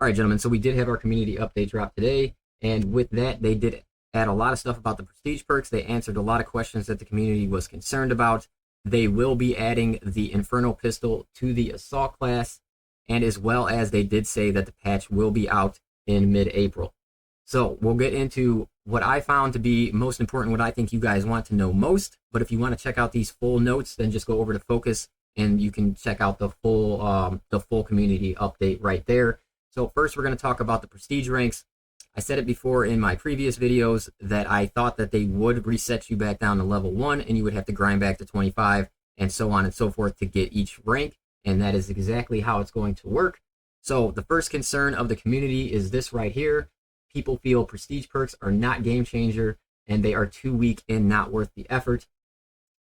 All right, gentlemen, so we did have our community update drop today, and with that, they did add a lot of stuff about the prestige perks. They answered a lot of questions that the community was concerned about. They will be adding the Inferno Pistol to the Assault class, and as well as they did say that the patch will be out in mid-April. So we'll get into what I found to be most important, what I think you guys want to know most. But if you want to check out these full notes, then just go over to Focus, and you can check out the full community update right there. So first, we're going to talk about the prestige ranks. I said it before in my previous videos that I thought that they would reset you back down to level 1, and you would have to grind back to 25, and so on and so forth to get each rank, and that is exactly how it's going to work. So the first concern of the community is this right here. People feel prestige perks are not game changer, and they are too weak and not worth the effort.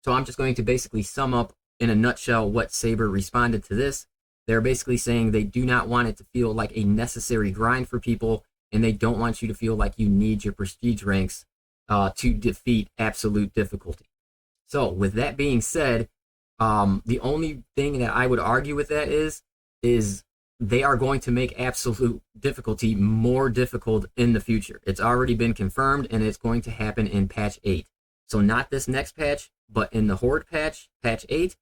So I'm just going to basically sum up in a nutshell what Saber responded to this. They're basically saying they do not want it to feel like a necessary grind for people, and they don't want you to feel like you need your prestige ranks to defeat absolute difficulty. So with that being said, the only thing that I would argue with that is they are going to make absolute difficulty more difficult in the future. It's already been confirmed, and it's going to happen in patch 8. So not this next patch, but in the Horde patch, patch 8,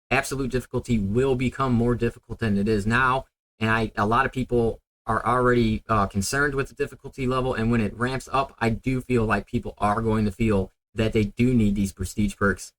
absolute difficulty will become more difficult than it is now, and a lot of people are already concerned with the difficulty level, and when it ramps up, I do feel like people are going to feel that they do need these prestige perks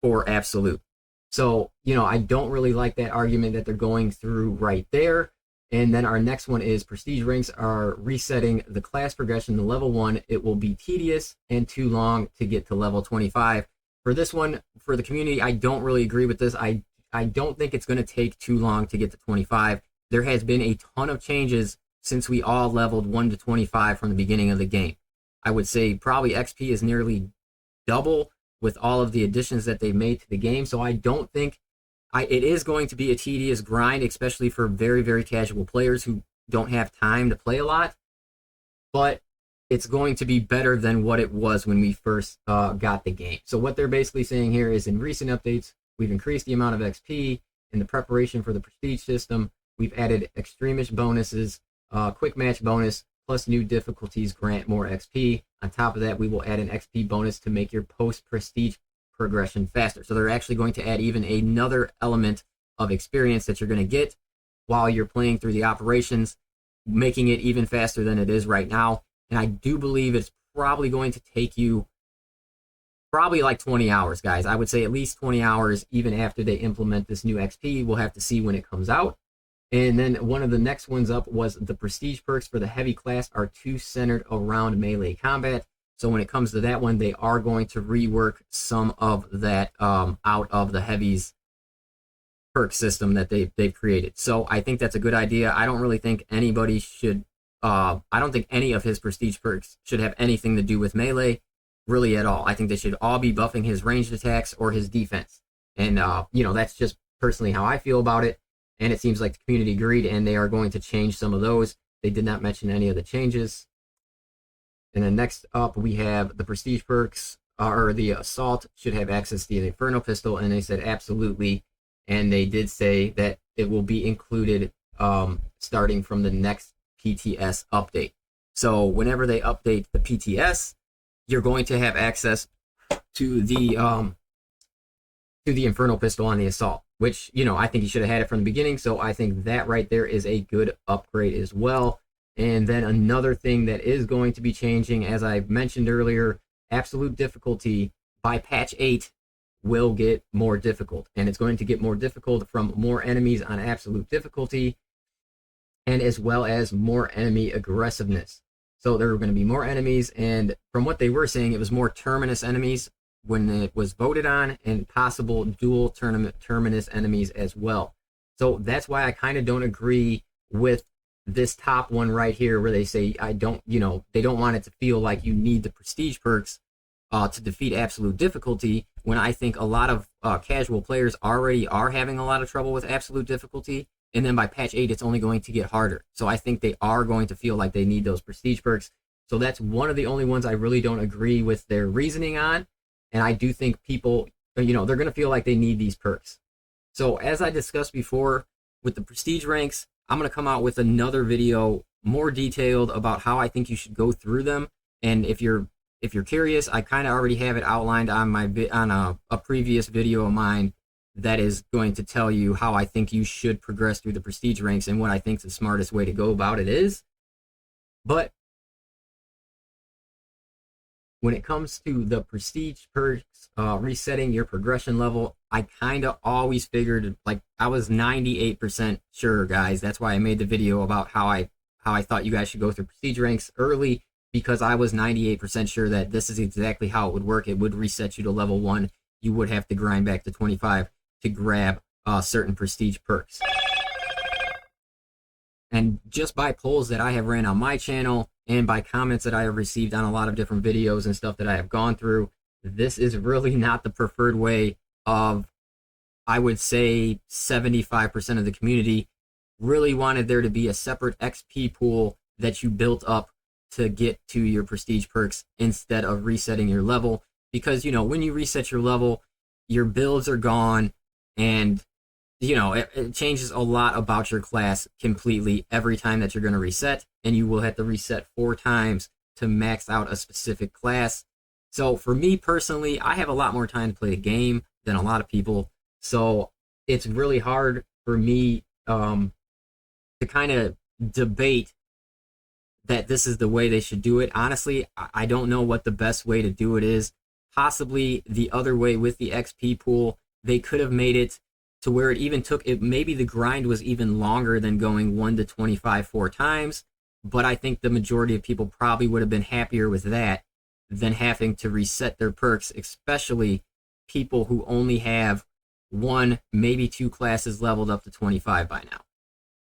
for absolute. So, I don't really like that argument that they're going through right there. And then our next one is prestige ranks are resetting the class progression to level 1. It will be tedious and too long to get to level 25. For this one, for the community, I don't really agree with this. I don't think it's going to take too long to get to 25. There has been a ton of changes since we all leveled 1 to 25 from the beginning of the game. I would say probably XP is nearly double with all of the additions that they made to the game. So I don't think it is going to be a tedious grind, especially for very, very casual players who don't have time to play a lot. But it's going to be better than what it was when we first got the game. So what they're basically saying here is in recent updates, we've increased the amount of XP in the preparation for the prestige system. We've added extremist bonuses, quick match bonus, plus new difficulties grant more XP. On top of that, we will add an XP bonus to make your post-prestige progression faster. So they're actually going to add even another element of experience that you're going to get while you're playing through the operations, making it even faster than it is right now. And I do believe it's probably going to take you probably like 20 hours, guys. I would say at least 20 hours even after they implement this new XP. We'll have to see when it comes out. And then one of the next ones up was the prestige perks for the heavy class are too centered around melee combat. So when it comes to that one, they are going to rework some of that out of the heavies perk system that they've created. So I think that's a good idea. I don't really think anybody should I don't think any of his prestige perks should have anything to do with melee, really at all. I think they should all be buffing his ranged attacks or his defense. And, that's just personally how I feel about it. And it seems like the community agreed, and they are going to change some of those. They did not mention any of the changes. And then next up, we have the prestige perks, or the assault should have access to the Inferno Pistol, and they said absolutely. And they did say that it will be included starting from the next PTS update. So whenever they update the PTS, you're going to have access to the Inferno Pistol on the assault, which, I think you should have had it from the beginning. So I think that right there is a good upgrade as well. And then another thing that is going to be changing, as I mentioned earlier, absolute difficulty by patch 8 will get more difficult, and it's going to get more difficult from more enemies on absolute difficulty, and as well as more enemy aggressiveness. So there are going to be more enemies, and from what they were saying, it was more terminus enemies when it was voted on, and possible dual terminus enemies as well. So that's why I kind of don't agree with this top one right here, where they say they don't want it to feel like you need the prestige perks to defeat absolute difficulty, when I think a lot of casual players already are having a lot of trouble with absolute difficulty, and then by patch 8 it's only going to get harder. So I think they are going to feel like they need those prestige perks. So that's one of the only ones I really don't agree with their reasoning on, and I do think people, they're going to feel like they need these perks. So as I discussed before with the prestige ranks, I'm going to come out with another video more detailed about how I think you should go through them. And if you're curious, I kind of already have it outlined on my a previous video of mine that is going to tell you how I think you should progress through the prestige ranks and what I think the smartest way to go about it is. But when it comes to the prestige perks, resetting your progression level, I kind of always figured, like, I was 98% sure, guys. That's why I made the video about how I thought you guys should go through prestige ranks early, because I was 98% sure that this is exactly how it would work. It would reset you to level 1. You would have to grind back to 25 to grab certain prestige perks. And just by polls that I have ran on my channel and by comments that I have received on a lot of different videos and stuff that I have gone through, this is really not the preferred way of, I would say 75% of the community really wanted there to be a separate XP pool that you built up to get to your prestige perks instead of resetting your level. Because, you know, when you reset your level, your builds are gone, and you know, it changes a lot about your class completely every time that you're going to reset, and you will have to reset 4 times to max out a specific class. So for me personally, I have a lot more time to play the game than a lot of people, so it's really hard for me to kind of debate that this is the way they should do it. Honestly, I don't know what the best way to do it is. Possibly the other way with the XP pool, they could have made it to where it even took it, maybe the grind was even longer than going 1 to 25 4 times, but I think the majority of people probably would have been happier with that than having to reset their perks, especially people who only have 1, maybe 2 classes leveled up to 25 by now.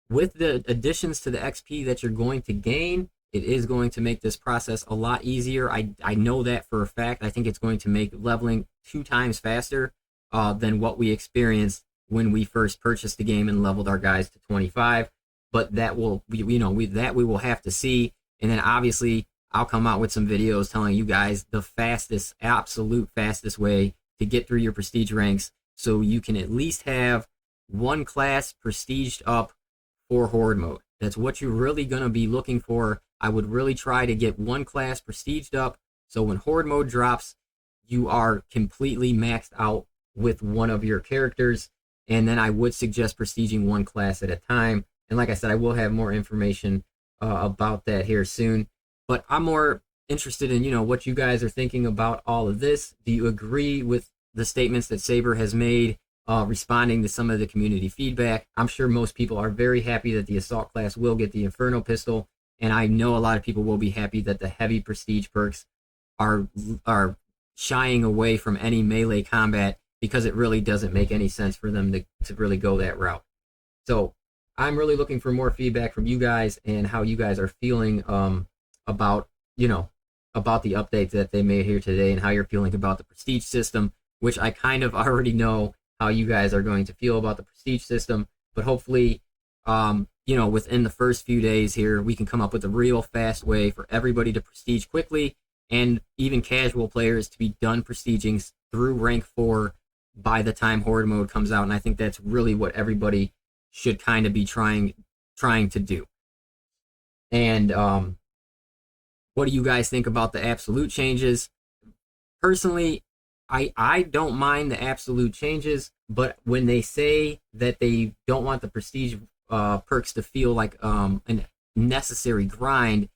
With the additions to the XP that you're going to gain, it is going to make this process a lot easier. I know that for a fact. I think it's going to make leveling 2 times faster than what we experienced when we first purchased the game and leveled our guys to 25, but that will, we will have to see. And then obviously I'll come out with some videos telling you guys the fastest, absolute fastest way to get through your prestige ranks, so you can at least have 1 class prestiged up for horde mode. That's what you're really going to be looking for. I would really try to get 1 class prestiged up, so when horde mode drops, you are completely maxed out with one of your characters. And then I would suggest prestiging 1 class at a time. And like I said, I will have more information about that here soon. But I'm more interested in, you know, what you guys are thinking about all of this. Do you agree with the statements that Saber has made, responding to some of the community feedback? I'm sure most people are very happy that the assault class will get the Inferno pistol. And I know a lot of people will be happy that the heavy prestige perks are shying away from any melee combat, because it really doesn't make any sense for them to really go that route. So I'm really looking for more feedback from you guys and how you guys are feeling about the updates that they made here today, and how you're feeling about the prestige system, which I kind of already know how you guys are going to feel about the prestige system. But hopefully, within the first few days here, we can come up with a real fast way for everybody to prestige quickly, and even casual players to be done prestiging through rank 4 by the time horde mode comes out. And I think that's really what everybody should kind of be trying to do. And what do you guys think about the absolute changes? Personally, I don't mind the absolute changes, but when they say that they don't want the prestige perks to feel like a necessary grind,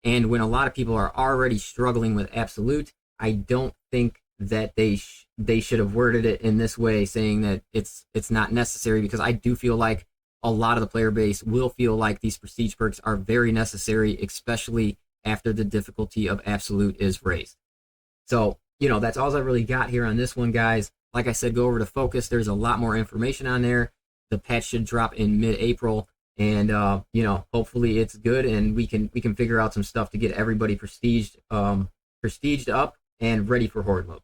and when a lot of people are already struggling with absolute, I don't think that they should have worded it in this way, saying that it's not necessary, because I do feel like a lot of the player base will feel like these prestige perks are very necessary, especially after the difficulty of absolute is raised. So, that's all I really got here on this one, guys. Like I said, go over to Focus. There's a lot more information on there. The patch should drop in mid-April, and hopefully it's good, and we can figure out some stuff to get everybody prestiged up and ready for horde mode.